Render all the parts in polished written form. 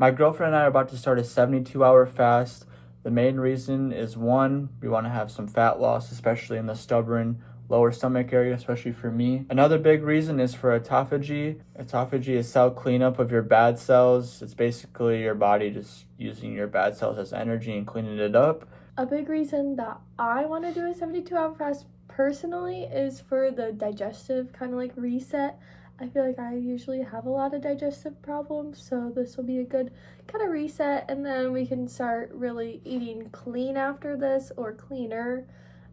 My girlfriend and I are about to start a 72-hour fast. The main reason is one, we want to have some fat loss, especially in the stubborn lower stomach area, especially for me. Another big reason is for autophagy. Autophagy is cell cleanup of your bad cells. It's basically your body just using your bad cells as energy and cleaning it up. A big reason that I want to do a 72-hour fast personally is for the digestive kind of like reset. I feel like I usually have a lot of digestive problems, so this will be a good kind of reset, and then we can start really eating clean after this, or cleaner.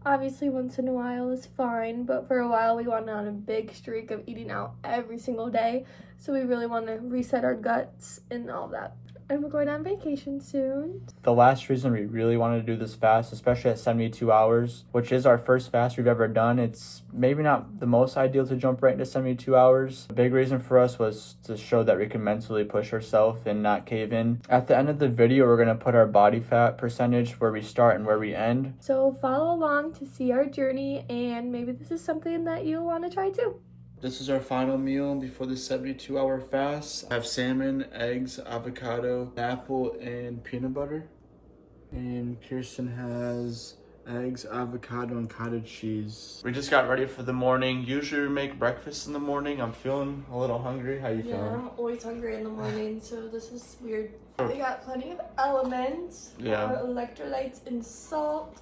Obviously, once in a while is fine, but for a while we went on a big streak of eating out every single day, so we really want to reset our guts and all that. And we're going on vacation soon. The last reason we really wanted to do this fast, especially at 72 hours, which is our first fast we've ever done, it's maybe not the most ideal to jump right into 72 hours. The big reason for us was to show that we can mentally push ourselves and not cave in. At the end of the video, we're going to put our body fat percentage where we start and where we end. So follow along to see our journey, and maybe this is something that you'll want to try too. This is our final meal before the 72-hour fast. I have salmon, eggs, avocado, apple, and peanut butter. And Kirsten has eggs, avocado, and cottage cheese. We just got ready for the morning. Usually we make breakfast in the morning. I'm feeling a little hungry. How you feeling? Yeah, I'm always hungry in the morning, so this is weird. We got plenty of elements, electrolytes and salt,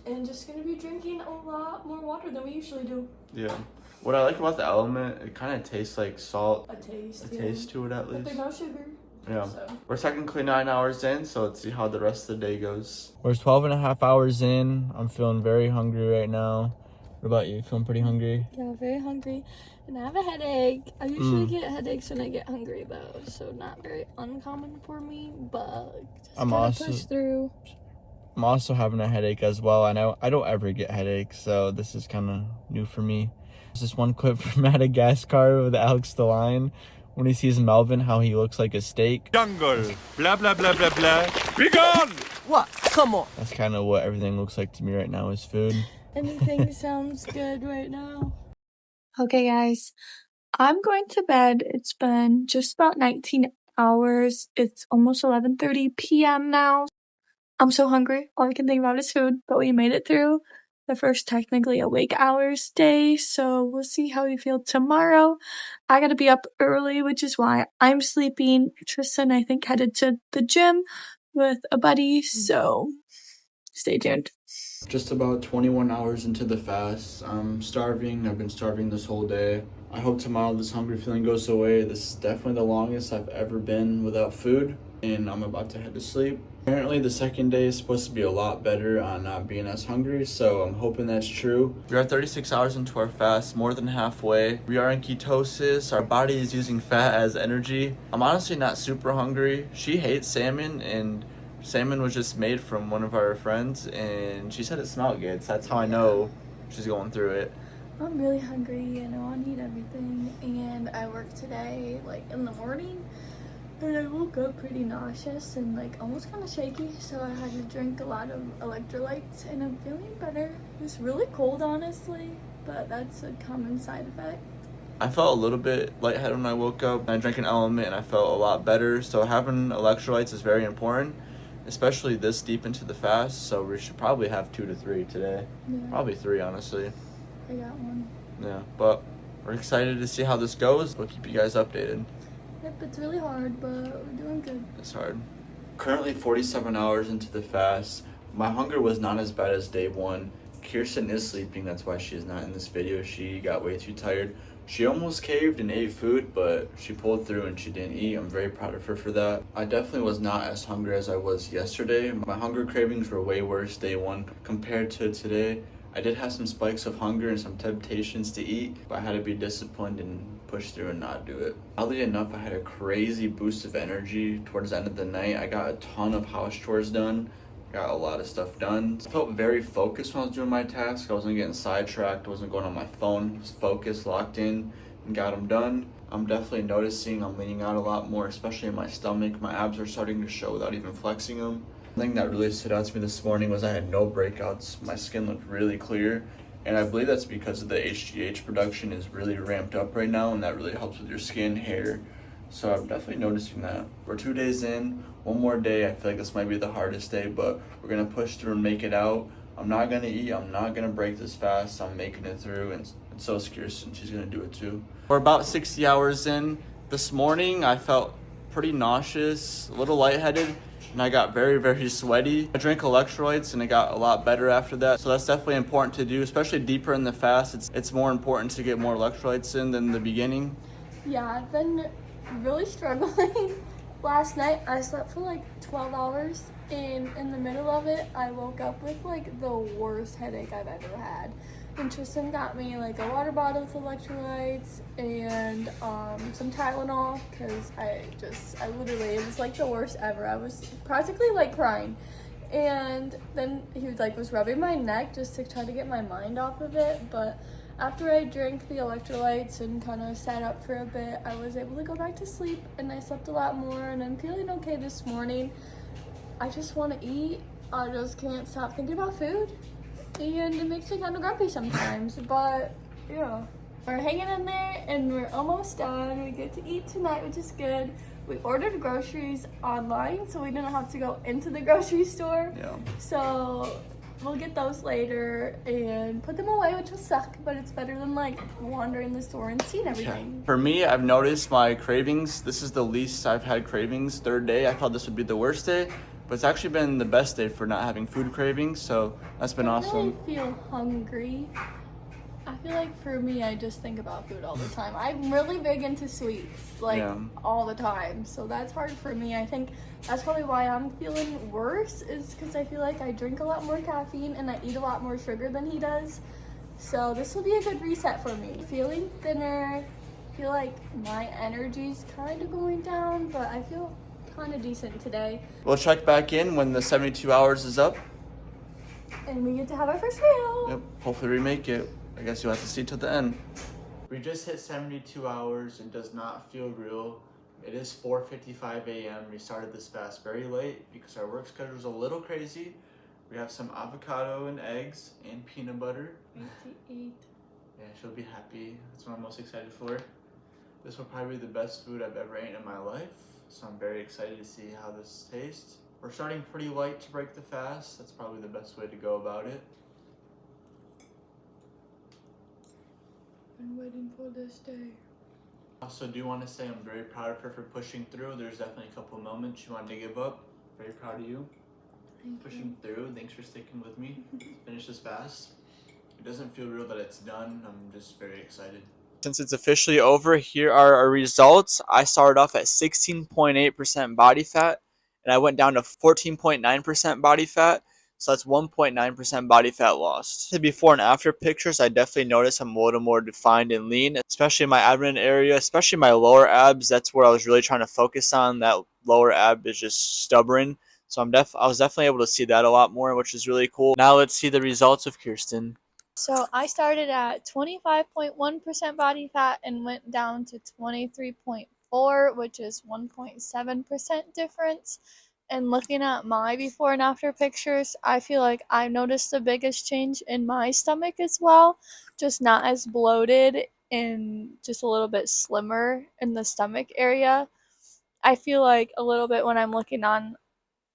and just gonna be drinking a lot more water than we usually do. Yeah. What I like about the element, it kind of tastes like salt. A taste To it at least. But there's no sugar. Yeah. So. We're technically 9 hours in, so let's see how the rest of the day goes. We're 12 and a half hours in. I'm feeling very hungry right now. What about you? Feeling pretty hungry? Yeah, very hungry. And I have a headache. I usually get headaches when I get hungry though, so not very uncommon for me, but just push through. I'm also having a headache as well. I know I don't ever get headaches, so this is kind of new for me. There's this one clip from Madagascar with Alex the Lion when he sees Melvin, how he looks like a steak. Jungle, blah blah blah blah blah. Be gone! What? Come on. That's kind of what everything looks like to me right now is food. Anything sounds good right now. Okay, guys, I'm going to bed. It's been just about 19 hours. It's almost 11:30 p.m. now. I'm so hungry. All I can think about is food, but we made it through the first technically awake hours day, so we'll see how we feel tomorrow. I gotta be up early, which is why I'm sleeping. Tristan, I think, headed to the gym with a buddy, so stay tuned. Just about 21 hours into the fast. I'm starving. I've been starving this whole day. I hope tomorrow this hungry feeling goes away. This is definitely the longest I've ever been without food, and I'm about to head to sleep. Apparently the second day is supposed to be a lot better on not being as hungry, so I'm hoping that's true. We are 36 hours into our fast, more than halfway. We are in ketosis. Our body is using fat as energy. I'm honestly not super hungry. She hates salmon, and salmon was just made from one of our friends, and she said it smelled good, so that's how I know she's going through it. I'm really hungry, I need everything, and I worked today, in the morning, and I woke up pretty nauseous and, almost kind of shaky, so I had to drink a lot of electrolytes, and I'm feeling better. It was really cold, honestly, but that's a common side effect. I felt a little bit lightheaded when I woke up. I drank an element, and I felt a lot better, so having electrolytes is very important, especially this deep into the fast, so we should probably have 2 to 3 today. Yeah. Probably 3, honestly. I got one. Yeah, but we're excited to see how this goes. We'll keep you guys updated. Yep, it's really hard, but we're doing good. It's hard. Currently 47 hours into the fast. My hunger was not as bad as day 1. Kirsten is sleeping, that's why she is not in this video. She got way too tired. She almost caved and ate food, but she pulled through and she didn't eat. I'm very proud of her for that. I definitely was not as hungry as I was yesterday. My hunger cravings were way worse day 1 compared to today. I did have some spikes of hunger and some temptations to eat, but I had to be disciplined and push through and not do it. Oddly enough, I had a crazy boost of energy towards the end of the night. I got a ton of house chores done. Got a lot of stuff done. I felt very focused when I was doing my tasks. I wasn't getting sidetracked. I wasn't going on my phone. I was focused, locked in, and got them done. I'm definitely noticing I'm leaning out a lot more, especially in my stomach. My abs are starting to show without even flexing them. The thing that really stood out to me this morning was I had no breakouts. My skin looked really clear, and I believe that's because of the HGH production is really ramped up right now, and that really helps with your skin, hair, So I'm definitely noticing that. We're 2 days in, one more day. I feel like this might be the hardest day, but we're gonna push through and make it out. I'm not gonna eat, I'm not gonna break this fast. I'm making it through, and so is Kirsten. She's gonna do it too. We're about 60 hours in. This morning I felt pretty nauseous, a little lightheaded, and I got very, very sweaty. I drank electrolytes and it got a lot better after that. So that's definitely important to do, especially deeper in the fast. It's more important to get more electrolytes in than the beginning. Yeah, I've been really struggling. Last night I slept for like 12 hours, and in the middle of it I woke up with like the worst headache I've ever had. And Tristan got me like a water bottle with electrolytes and some Tylenol, because I literally, it was like the worst ever. I was practically like crying. And then he was rubbing my neck just to try to get my mind off of it. But after I drank the electrolytes and kind of sat up for a bit, I was able to go back to sleep, and I slept a lot more, and I'm feeling okay this morning. I just want to eat. I just can't stop thinking about food, and it makes me kind of grumpy sometimes. But yeah, we're hanging in there, and we're almost done. We get to eat tonight, which is good. We ordered groceries online, so we didn't have to go into the grocery store. Yeah. So we'll get those later and put them away, which will suck, but it's better than like wandering the store and seeing everything. For me, I've noticed my cravings. This is the least I've had cravings. Third day, I thought this would be the worst day, but it's actually been the best day for not having food cravings, so that's been awesome. I feel hungry. I feel like for me, I just think about food all the time. I'm really big into sweets, all the time, so that's hard for me. I think that's probably why I'm feeling worse, is because I feel like I drink a lot more caffeine and I eat a lot more sugar than he does. So this will be a good reset for me. Feeling thinner, I feel like my energy's kind of going down, but I feel kind of decent today. We'll check back in when the 72 hours is up. And we get to have our first meal. Yep, hopefully we make it. I guess you'll have to see till the end. We just hit 72 hours. It does not feel real. It is 4:55 a.m. We started this fast very late because our work schedule is a little crazy. We have some avocado and eggs and peanut butter. Wait to eat. Yeah, she'll be happy. That's what I'm most excited for. This will probably be the best food I've ever eaten in my life, so I'm very excited to see how this tastes. We're starting pretty light to break the fast. That's probably the best way to go about it. Been waiting for this day. Also do want to say I'm very proud of her for pushing through. There's definitely a couple moments she wanted to give up. Very proud of you. Pushing through. Thanks for sticking with me. Finish this fast. It doesn't feel real that it's done. I'm just very excited. Since it's officially over, here are our results. I started off at 16.8% body fat, and I went down to 14.9% body fat. So that's 1.9% body fat lost. The before and after pictures, I definitely noticed I'm a little more defined and lean, especially in my abdomen area, especially my lower abs. That's where I was really trying to focus on. That lower ab is just stubborn. So I was definitely able to see that a lot more, which is really cool. Now let's see the results of Kirsten. So I started at 25.1% body fat and went down to 23.4, which is 1.7% difference. And looking at my before and after pictures, I feel like I noticed the biggest change in my stomach as well. Just not as bloated and just a little bit slimmer in the stomach area. I feel like a little bit when I'm looking on,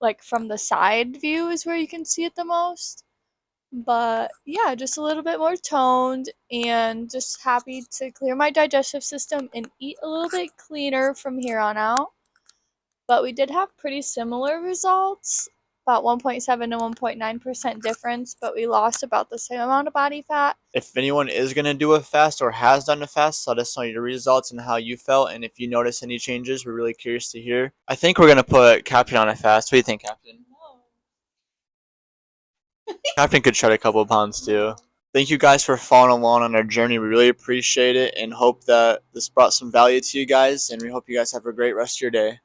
like from the side view is where you can see it the most. But yeah, just a little bit more toned and just happy to clear my digestive system and eat a little bit cleaner from here on out. But we did have pretty similar results, about 1.7 to 1.9% difference, but we lost about the same amount of body fat. If anyone is going to do a fast or has done a fast, let us know your results and how you felt. And if you notice any changes, we're really curious to hear. I think we're going to put Captain on a fast. What do you think, Captain? No. Captain could shed a couple of pounds too. Thank you guys for following along on our journey. We really appreciate it and hope that this brought some value to you guys. And we hope you guys have a great rest of your day.